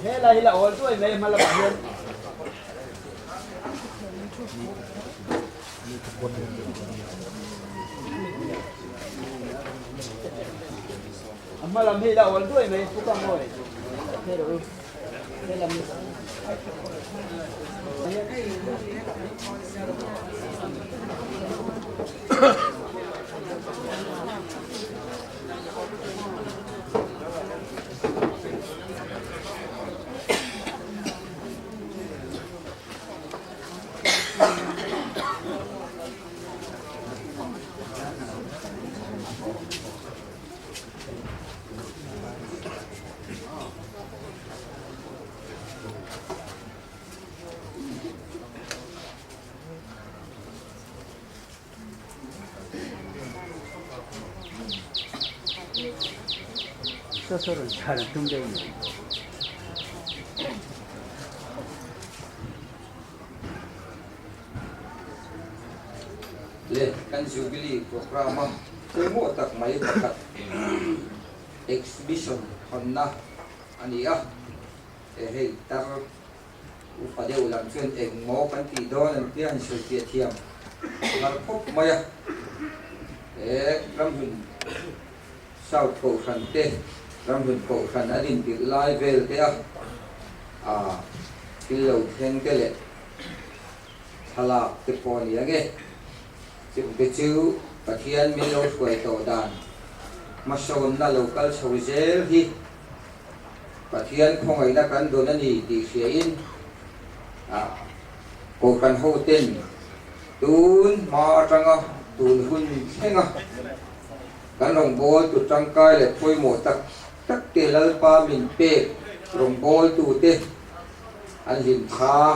thế là ổn rồi này mà là bảo hiểm mà làm gì là ổn rồi này cũng không rồi thế rồi thế làm 스스로를 잘 등재입니다. Le kan Jubilee program mo tak may bakat exhibition Hawnna ania hey tar upade ulam chen eng mo kan ti do nan pian su ti thiam har khop maya Ramhlun sau cổ khăn te Ramhlun cổ khăn adin ti lai vel te kilo theng te le thala te pon yage cái chữ và thiên mình lâu tuổi tổ đàn mà sau na local sau zel hi và thiên không ai na kan don ani ti khia in ko kan ho ten tun ma tanga tun hun henga kan rong bol tu tang kai le phoi mo tak te lal pa min pe rong bol tu te an lim kha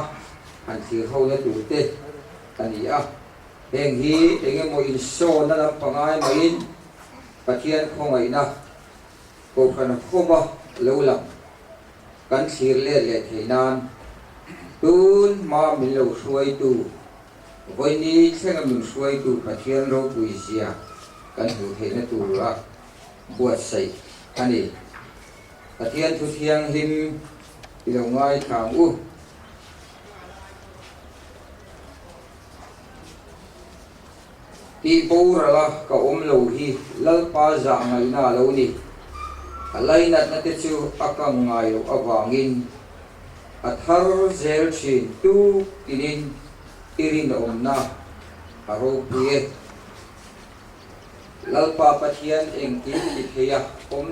an si ho na tu te ani heng hi enge mo in so na lam pangai mai in pathian khongai na ko khana khoma lo lam kan thir le le theinan tun ma min lo suai tu voi ni thenga min suai tu pathian ro pui sia kan hu theina tu ra buat sai ani pathian thu thiang him lo ngai thang u ti bora la ka lo hi lal pa za ngai na lo ni alai nat na te chu akang ngai lo awangin athar zel chin tu tinin irin na aro puye lal pa pathian eng ki ti theya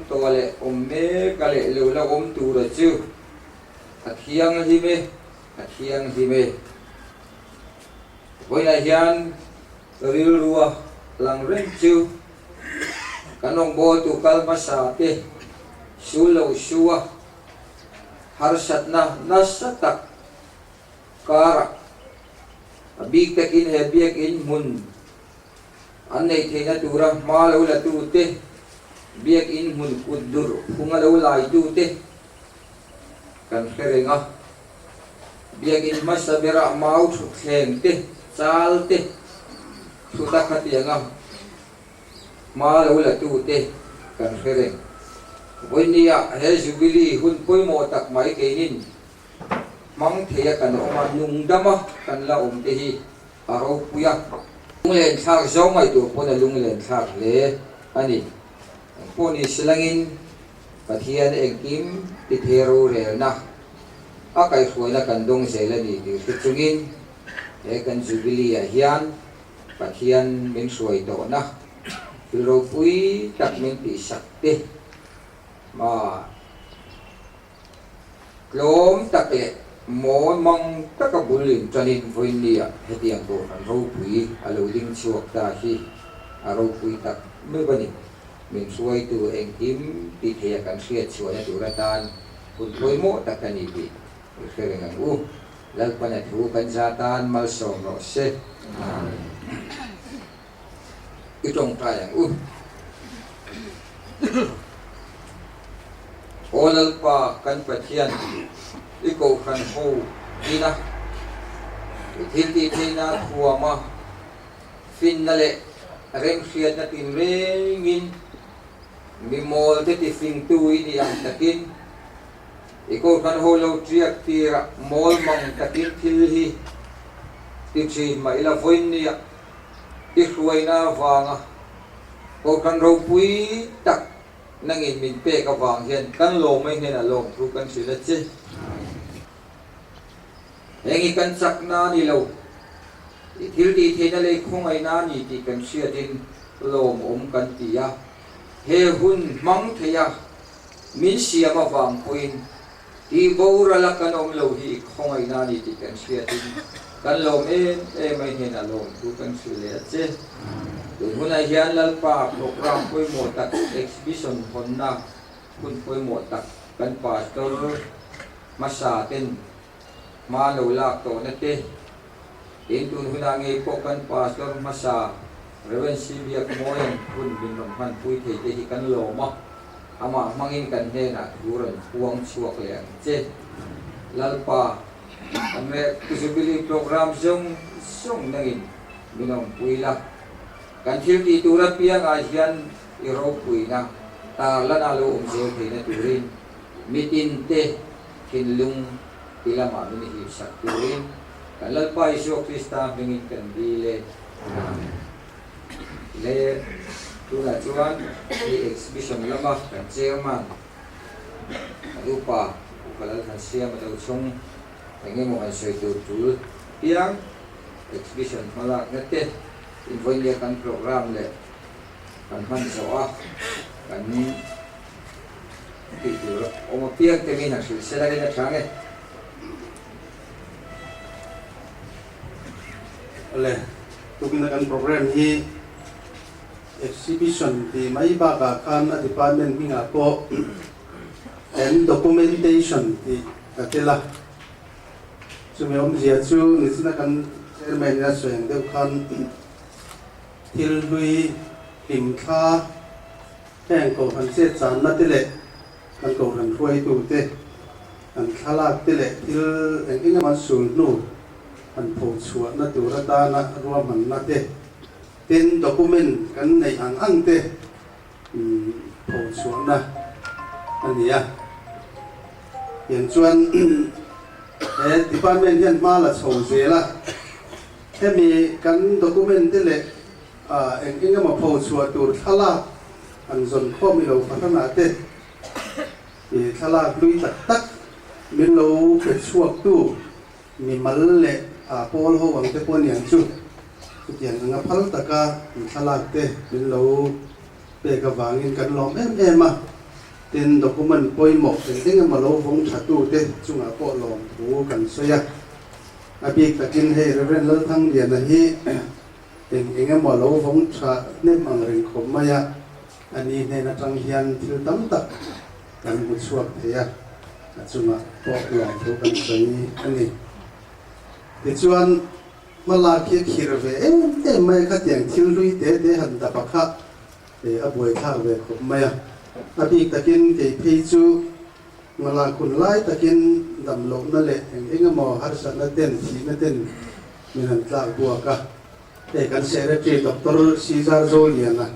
to le me ka le lo la tu ra chu athiang hi me voi na hian ril rua lang ren chu kanong bol tu kalma sa te sulo suwa harsat na nasatak kara big takin he biak in mun annei theina tura malo la tu te biak in mun kudur hungalo lai tu te kan kherenga biak in masabera mau theng te chal te sudah khatianga ma lo la tu te kan khereng boinia he Jubilee hun poi mo tak mai keinin mang theya kan oma nung dama kan la te hi aro puya lunglen thak zo mai tu pona lunglen thak le ani poni silangin pathian engkim ti thero re na akai khuina kan dong zelani ti chungin he kan Jubilee hian pathian min suai to na ro pui tak min ti sakte ma lom tak le mo mang takabulin tranin voinia hetiang ko kan ro pui alo ding chuak ta hi aro pui tak me bani min suai tu eng kim ti thea kan sia chuan tu ratan kun poi mo takani bi kherengan lalpana thu kan jatan mal som ro se itong tayang olal pa kan pathian iko kan ho ina hilti tina thuama finnale rem khiat na tin rengin mimol te ti fing tu ini ang takin iko kan ho lo triak tira mol mang takin thilhi ti chin ma ila voinia ti hruaina wanga ko kan ro pui tak nangin min pe ka wang hian kan lo mai hena lom thu kan sila che engi kan sakna ni lo thil ti thena le khongai na ni ti kan sia tin lom kan tia he hun mang theya min sia ma wang puin ti bora la kan lo hi khongai na ni ti kan sia tin kan lom mai hena lom thu kan sila che Huna hian lalpa program poi mo tak exhibition honna kun poi mo tak kan pastor masatin malo lak to na te intun huna nge po kan pastor masa Reverend Biakmawia kun binom han pui the te kan lo ma ama mangin kan he na duran puang suak le che lalpa ame Jubilee program song nangin binom pui la kan thil ti tura piang a hian I ro pui na ta la na lo zo the na turin mitin te kinlung tilama min hi sak turin kan lal pa iso Krista mingin kan dile le tula chuan di exhibition lama kan chairman lupa kalal kan sia ma do chung engemo an sei tu piang exhibition mala ngate invoice kan program le kan man so kan ti tu o mo piang te min hasil sela le na change le tukin kan program hi exhibition di mai ba ka kan a department minga po and documentation di atela sumiom zia chu ni sina kan chairman na sweng de kan thil lui lim kha heng ko han se chan na te le kan ko han huai tu te kan khala te le thil engin ma sul nu han pho chua na tu ra ta na ruam man na te ten document kan nei ang te pho chua na ania yan chuan department hian ma la chho je la hemi kan document te le engin ma pho chua tur thala an zon kho mi lo patana te thala lui tak tak mi lo pe chuak tu mi mal le pol ho wang te pon yang chu tian nga phal taka thala te mi lo pe ka wangin kan lom em a ten document poi mo engin ma lo vong thatu te chunga po lom thu kan soya abi takin he reverend lal thang dia na hi engin ma lo vong tha ne mang ring khom maya ani ne na tang hian thil tam tak kan bu chuak theya chunga po lom thu kan soi ani ti chuan mala ki khir ve em mai kha tiang thil lui te han da pakha aboi tha ve khom maya abi takin ke phei chu mala kun lai takin dam lo na le engin ma har sa na ten thi na ten min han tla bua ka kan secretary Dr. Caesar Zoliana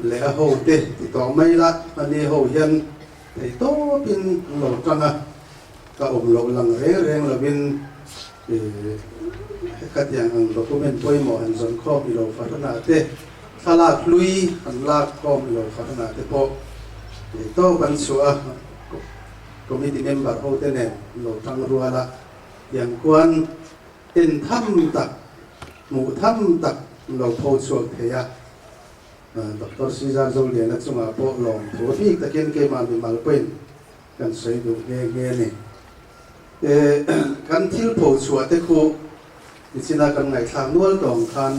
le a ho te ti to mai la ani ho hian thei to pin lo tanga ka lo lang reng lo bin ka tiang ang document poi mo an zon kho mi lo fatana te thala lui an la kho mi lo fatana te po to ban suwa committee member ho te ne lo tang ruala yang kwan in tham tak mu tham tak lo pho chuak theya Dr. Caesar Zoliana chunga po long thu bi takin ke ma mi mal pen kan sei du nge ni kan thil pho chua te khu ichina kan ngai thlang nual dong khan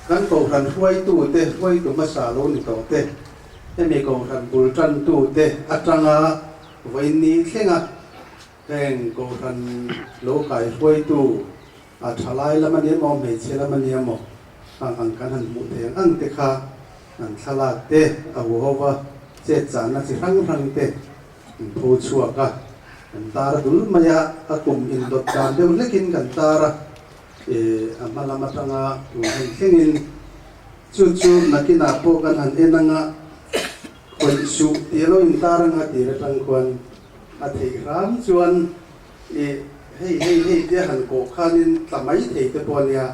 kan ko ran huai tu ma sa lo ni to te emi ko ran bul tran tu te atanga vai ni thlenga teng ko ran lo kai huai tu a thalai lamani mo me che lamani mo ang kan han mu te ang te kha an thala te a wo wa che chan na chi rang te pho chua ka kan tar dul maya akum in dot kan de lekin kan tara amala matanga hengin chu nakina po kan an enanga koi su telo in taranga tira tang kwan athei ram chuan hei de han ko khanin tlamai thei te ponia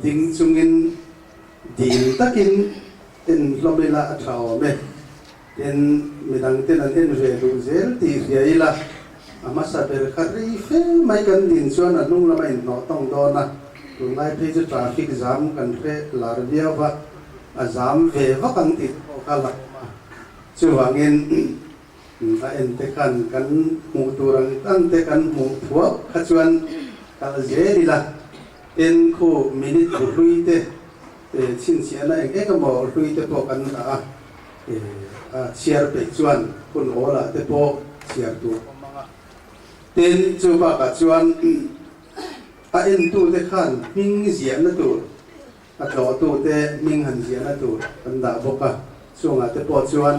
ding chungin ding takin en lomela athao me en midang ten an en re lu zel ti riaila amasa ber khari fe mai kan din chuan anung lama in no tong do na tunai phe chu traffic jam kan fe larvia wa azam ve wa kan ti kala chuwangin a en te kan mu turang kan te kan mu thuak khachuan kal jerila en khu minute hlui te chin chiana eng mo hlui te po kan a chiar pe chuan kun ola te po chiar tu ten chu ba ka chuan a en tu te khan ming zian na tu a tlo tu te ming han zian na tu kan da boka chunga te po chuan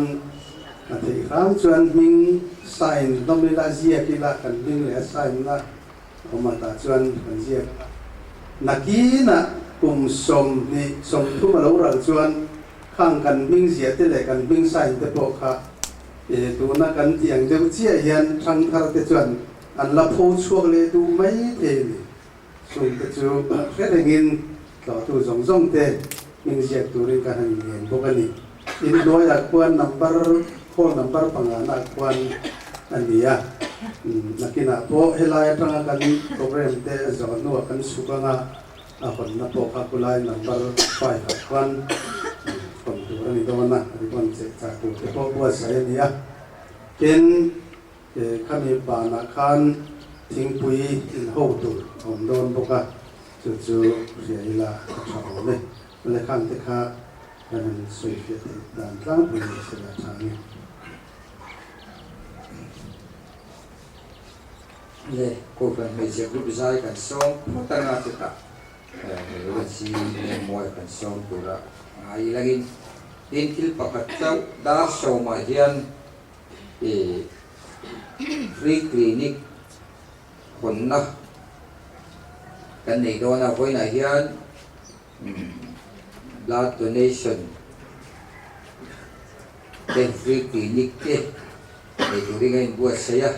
a thei ram chuan ming sign nomela zia kila kan ming le sign na oma ta chuan kan zia nakina som ni som thu ma lo ral chuan khang kan ming zia te le kan ming sign te po kha tu na kan tiang deu chia hian thang thar te chuan an la pho chuak le tu mai te ni sui te chu redengin tlo tu zong te ming zia tu ri kan han yen bokani in loi a kwan number phone number pangana kwan ania nakina po helai tanga kan program te zo no kan sukanga a hon na po ka kulai number 5 kwan kon tu ani do na ri kon che cha tu te po wa sai nia ken kami ba na khan thing pui in ho tu om don boka chu ria ila thao le le khan te kha nan sui fe dan tlang pui se la thang le ko kan me je group zai kan song tanga te ta le si mo kan song tu ra ai lagin in kil pakat chau da show ma hian free clinic Hawnna kan nei do na voi na hian blood donation then free clinic te nei tu ringa in buat saya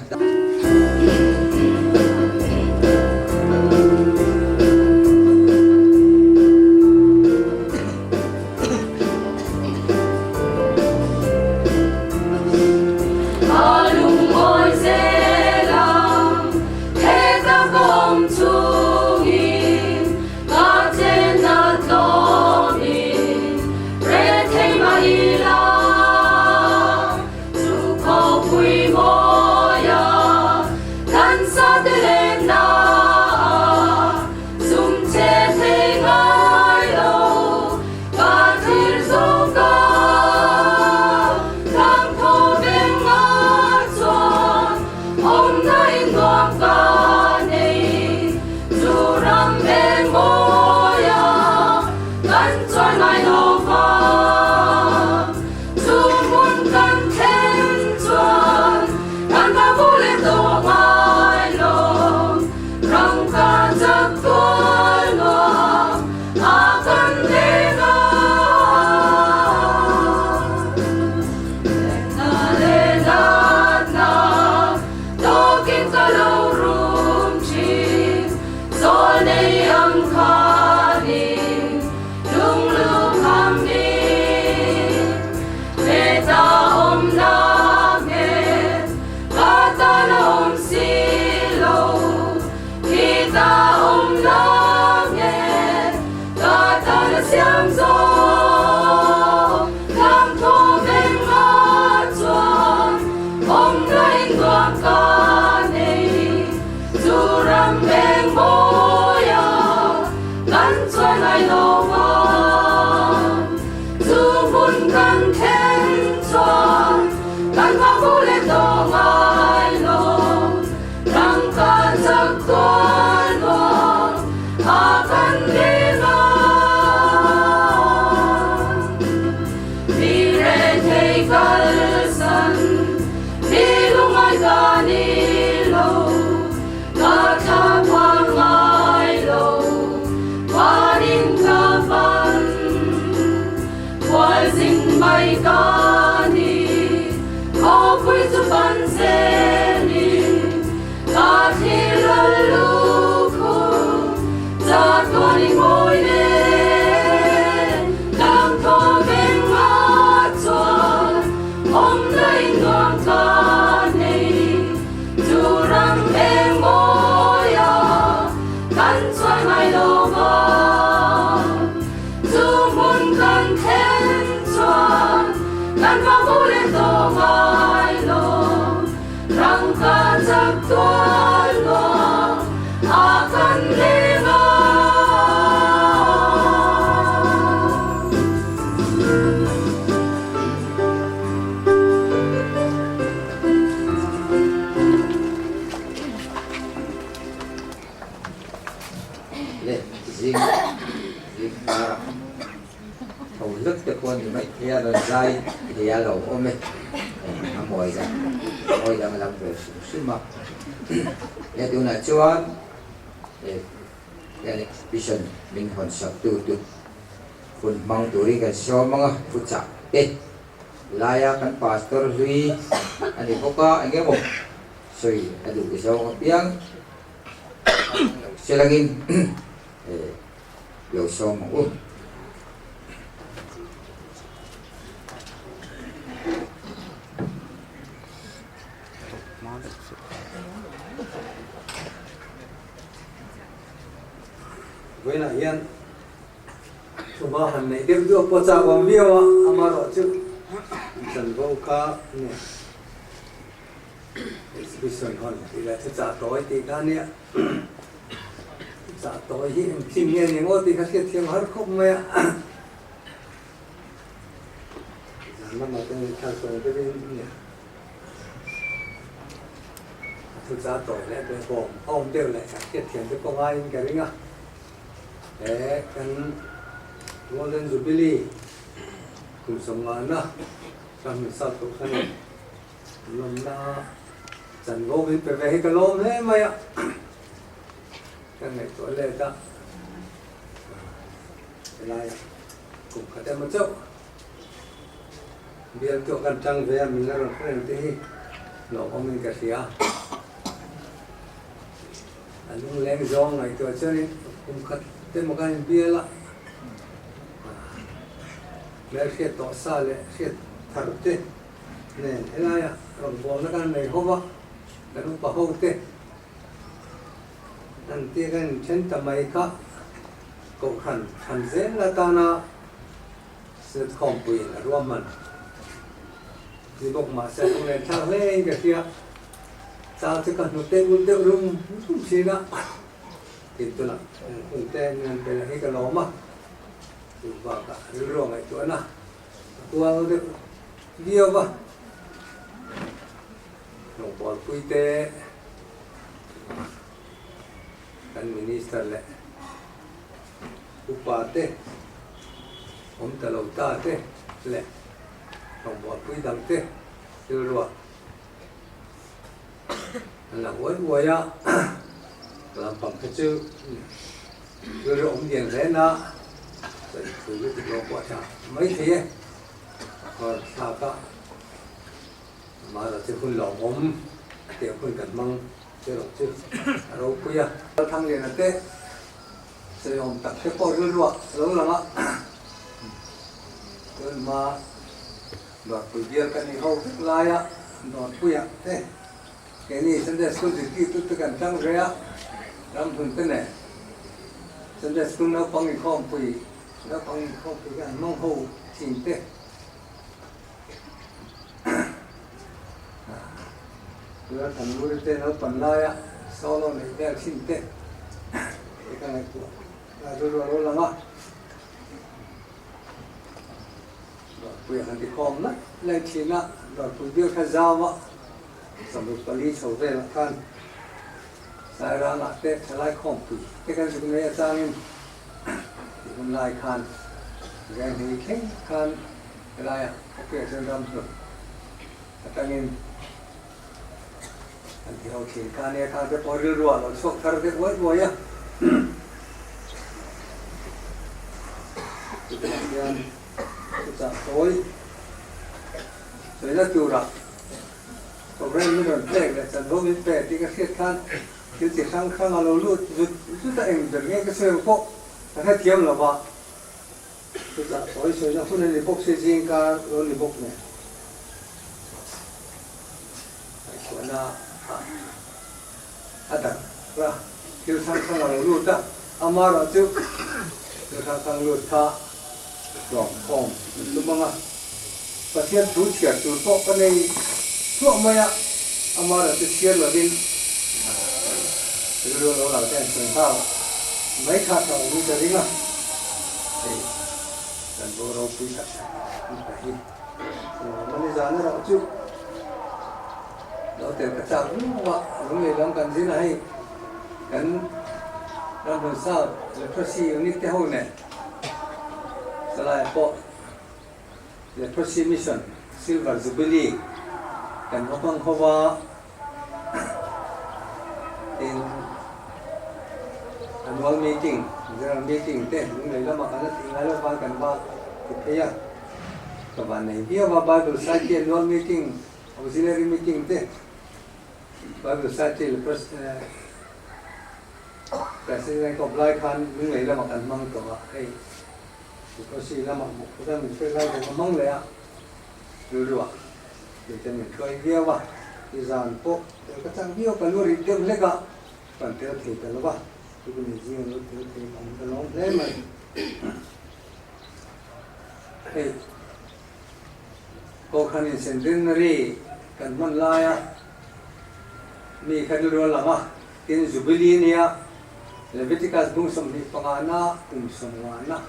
Biakmawia Zingkar thầu lức cho con thì mấy kia là dây thì ya lẩu ôm đi mồi ra mà làm việc sung mập ya tu na chuan ya vision min hon sa tu phun mang turi kan so mga Thuchah laya kan pastor hui ani poka ange mo soi adu ke so piang selangin yo so mo với lại yên chúng ta hẳn này tiếp tục có trả bằng video mà rồi chứ dần vô ca nè exhibition hòn thì là trả tối thì cái này trả tối hiện chim nghe những ngôi thì các cái tiếng hát khúc mẹ nó mà cái thằng tôi cái bên nè thực ra tối lại về bom ông đều lại các cái tiếng cái công ai cái đấy nhá để kan golden jubilee cùng sống ngon đó trong mình sao tổ khăn luôn na dần vô bên về cái lôm thế mày ạ cái này tối lệ ta cái này cùng cả đem một chút biar tu kan trăng về mình là rồi cái này thì nó có mình cái gì à anh lên gió này tôi chơi cùng cả thế một cái bia lại lấy cái tỏ xa lại cái thật thế này thế này à rồi bỏ nó cái này hốt á cái nó bảo hốt thế anh tiếc cái chân tầm mấy cả cậu khẩn dễ là ta na sự không bị là rùa mình thì bốc mà sẽ không lên sao lên cái kia sao chứ còn một tên un tiêu rung không gì đó thì tôi là un tên nên đây là cái lỗ mà thì vào cả cái ruộng này chỗ nào tua được nhiều quá nó bỏ quy tế kan minister lệ upate om talo ta te lệ nó bỏ quy đằng te từ ruộng là quấy á làm bằng cái chữ rồi ông điền thế na rồi cứ cái đồ quả trà mấy thế còn sao cả mà là chỉ phun lỏng ống tiểu phun cẩn măng chơi lỏng chứ đâu quý à thằng này là tết rồi ông tập cái con rửa lâu lắm á rồi mà đoạt quý bia cái này hậu thức lai á đoạt quý à thế cái này sinh ra school thì tôi cần trăng ra Ramhlun cái này sinh ra school nó bằng không quỳ nó bằng không quỳ cái mong hồ xin thế rồi thằng nuôi tên nó bẩn lại á sau đó này đeo xin thế cái này của là rồi là ngon rồi quỳ hàng cái con đó lên xin á rồi quỳ bia khai giao áสำหรับตอนนี้โชว์ได้ละกันสายรามาเตะสลายของปีที่กันสุดนี้อาจารย์ที่มันลายคันแรงที่แข็งคันอะไรอ่ะโอเคเชิญรำสุดอาจารย์อันที่เราเขียนคันเนี่ยคันจะพอรัวๆเราชกทาร์เก็ตไว้ด้วยอ่ะจุดเด่นจุดจับโอยสวยน่าจูระผมเริ่มไม่โดนแตกเลยแต่รู้วิเศษที่กระเทียมขั้นที่ติดข้างเราลู่จุดแต่เองเดี๋ยวนี้ก็เชื่อพวกแต่ถ้าเทียมเราว่าจุดจะสวยๆนะพวกนี้พวกเซซิงการรุ่นนี้พวกเนี่ย na ada ra kil sang lo lu ta amara chu kil sang lu tha long phong lu manga pathian Thuchah tu po ka nei tu maya amara te chiar la din lu lo la ten sen ta mai kha ta lu ta ringa ei dan bo ro pu ta hi mani jana ra chu đó tiền cả chàng đúng người làm cần gì này cần làm làm sao để phát sinh những cái hồn này sẽ lại có để phát sinh mission silver jubilee cần có bằng hoa in annual meeting general meeting thế đúng người làm mà cái tiếng ai làm cần ba thì thế à các bạn này kia mà Bible study annual meeting auxiliary meeting thế Bible study president of Lai Khan những người làm ăn măng tổ ấy có gì làm ăn một cái mình phải làm một măngเลยà rồi để cho mình coi video vào thì dàn bộ để các trang video cần nuôi tiêu lấy cả còn tiêu thì cái nó vào thì mình riêng nó tiêu thì mình nó lấy mà hey cô khăn centenary cần măng lai à mi khăn nuôi làm à tin Jubilee nia Leviticus bung som ni pangana somwana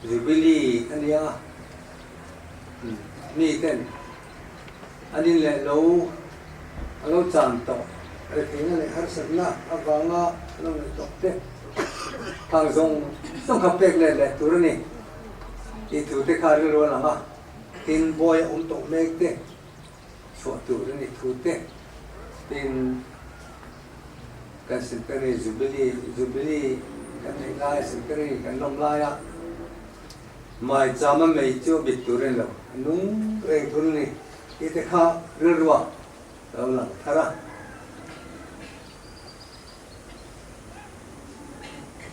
Jubilee ania mi ten anin le lo chan to re thina le har sanna awanga lo le to te thang zong song khapek le turani ti tu te khar ro la ma tin boy to mek te so turani tu te tin kan centenary Jubilee kan lai centenary kan long lai a mai chama mei chu bit turen lo nung re thun ni ite kha rirwa lo lang thara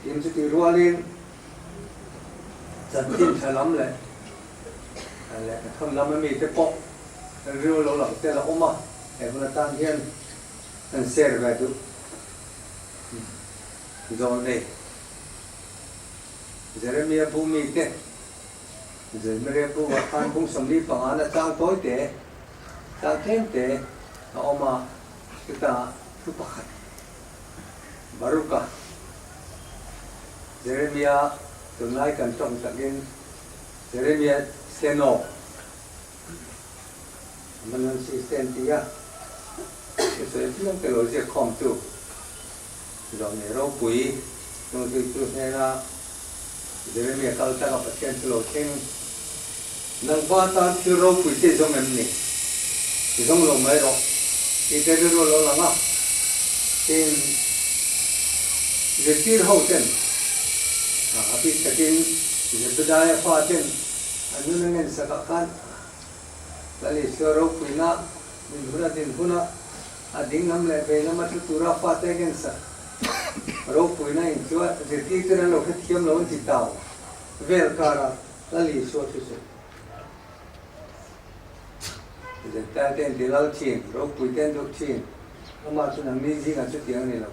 im chu ti rualin chan tin thalam le thon lam mi te po ru lo lang te la oma e buna tan hian an ser va du rồi này Jeremiah bu mi te Jeremiah bu và phan bung sầm đi bằng anh trang tối te trang thêm te oma kita tu pakat baru ka Jeremiah tương lai cần trọng tận Jeremiah seno mình system tia cái số lượng cái lối diệt Hawngtu rồi này rau quý rồi từ này là để mình kalau ta gặp cái lối khen nâng qua ta từ rau quý thì giống em này thì giống lồng mấy rồi thì cái rau lồng là mà thì cái tiền hậu tiền tapi cái tiền thì budaya pha tiền anh nên nghe sao kan lalu rau quý na mình huna tiền huna ading nam le về nam tu tura pha tiền gen sa rau pui na in chua je ti tera lo khat khiam lo ti tao vel kara la li so tu se je ta ten de lao chin rau pui ten dok chin ama tu na mi ji ga chu tiang ni lo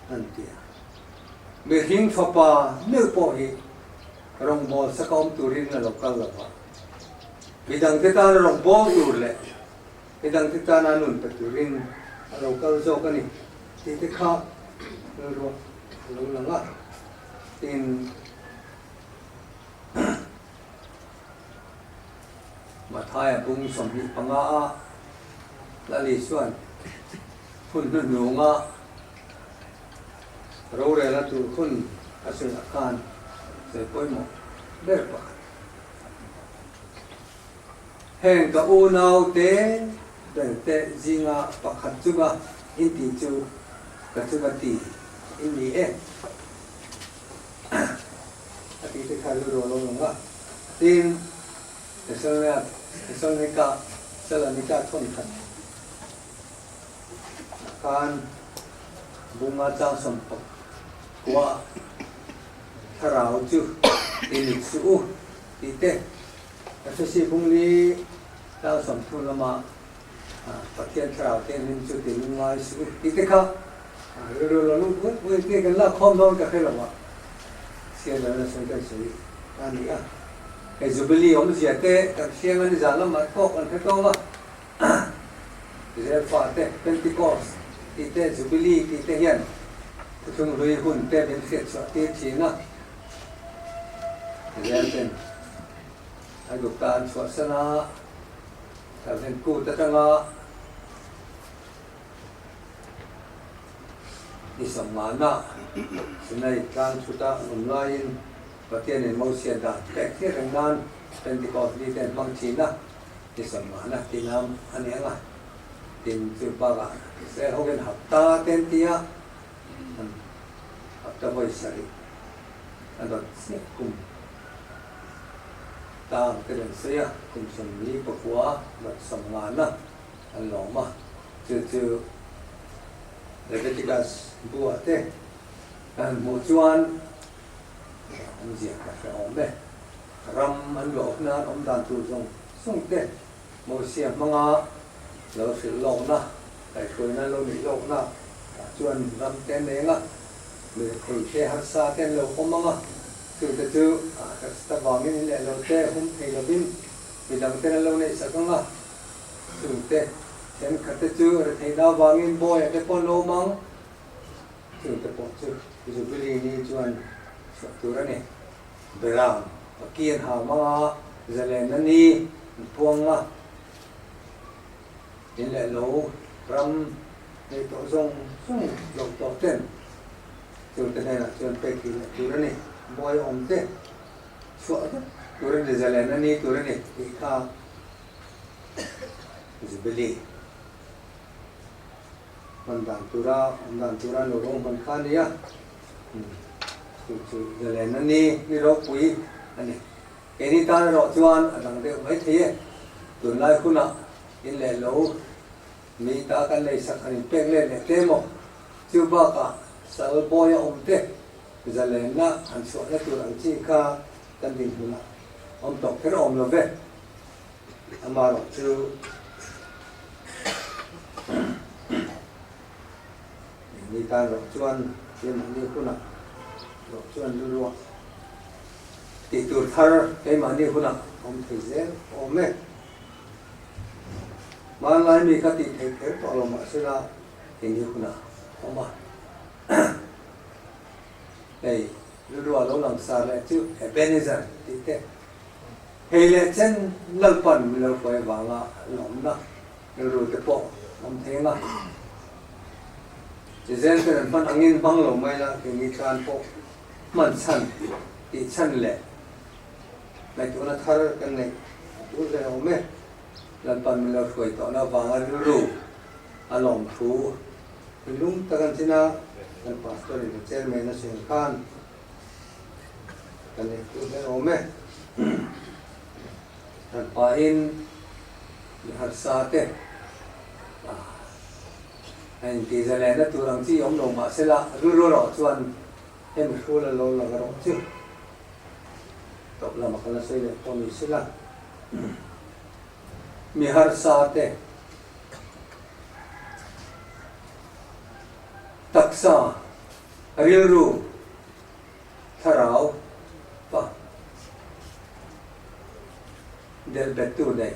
an tia me hing thopa ne po hi rong bol sa kom turin na lokal la ba bidang te ta rong bol tur le bidang te ta na nun pa turin lokal zo ka ni thì cái kho rồi là ngắt tin mà thay bung sầm đi bằng ngã là lý xuân phun nó nổ ngã rồi là tụ phun ở dưới can rồi coi một đẹp quá hẹn cả u nào té để té gì ngã bạc hạt juga inti chu Kacubati ini ati te kalu lo nga tin esonika salanika thon khat kan bunga chang sampak kwa tharau chu in su ite kasi bungli ta samthulama ประเทศเราเต็มจุดที่มีมาสุดที่เขาเราลูกเว้ยที่กันละคอมโดนกับใครหรอวะเสียแล้วนะส่วนกันสิอันนี้ไอ้จูบิลีผมเสียเตะกับเสียงอันนี้จะละมาพกกันแค่ตัวว่าเรื่องฝาเตะเป็นติโกสที่เตะจูบิลีที่เตะเฮียนทุกรุ่ยหุ่นเตะเป็นเสียสติชีนะเรื่องเป็นอายุการสวดสนาแต่เป็นกูตะจังละนี่สมานนะสมัยการชุดออนไลน์ประเทศในมาเลเซียได้แต่ที่แรงงานเป็นที่ก่อที่เป็นบางทีนะนี่สมานนะที่น้ำอันนี้ละที่จุดบ้าละเสียเขาเป็นหับตาเต็มที่อ่ะหับตาไว้ใส่อันนั้นเสียกุมตาเป็นเสียกุมสมีปะกัวแบบสมานนะอันหลงมาจืดLeviticus buat dan mujuan anjir kata ombe ram anlo na dan tu song musia manga lo si lo na kai ko na lo ni lo na chuan ram ten ne nga le khoi te har sa ten lo ko manga tu ka sta ba mi le lo te hum thei lo bin mi dang ten lo ne sa nga tu te Then kata tu retaina bangin boy ada pun lomang tu tepok tu Jubilee ni tuan struktura ni berang pakian hama zalena ni puang lah ni le lo ram ni to song lo to ten tu tena tuan peki struktura ni boy om te suat tu ni zalena ni tu ni ika Jubilee Mandan tura lorong mankan ya, jalan ni rok pui, ini tan rok cuan, adang dek mai thie, tunai kuna, in le lo, ni ta kan le sak ani pek le temo, cuba ka, sal boy te, jalan na, anso na turang cika, kan din kuna, tok kero lo ve, amaro tu. Ni ta rok chuan tin ni kuna rok chuan lu ti tur thar ke ma ni kuna om thei zen ome ma lai mi ka ti thei ke to lo ma sila ti ni kuna oma ei lu lo lang sa le chu ebenezer ti te hei le chen lal pan mi lo koi wa nga lom na lu te po om thei na chỉ riêng cái phần anh in băng lồng mai là cái nghi can po mặn săn thì săn lệ này chúng ta thar cái này chúng ta làm mấy lần pan mình làm khởi tao nó vàng ăn rú alom thú lung ta kan china lần pastor ni chen mai na sen kan cái này chúng ta làm mấy lần pa in har sa te anh thì giờ này nó turang chi ông đồng mà sẽ là rú rõ chuan em rú là lâu là rõ chứ tập là mặc là xây lên con mình sẽ là mi har sa te taksa rilru tharau pa del betu đây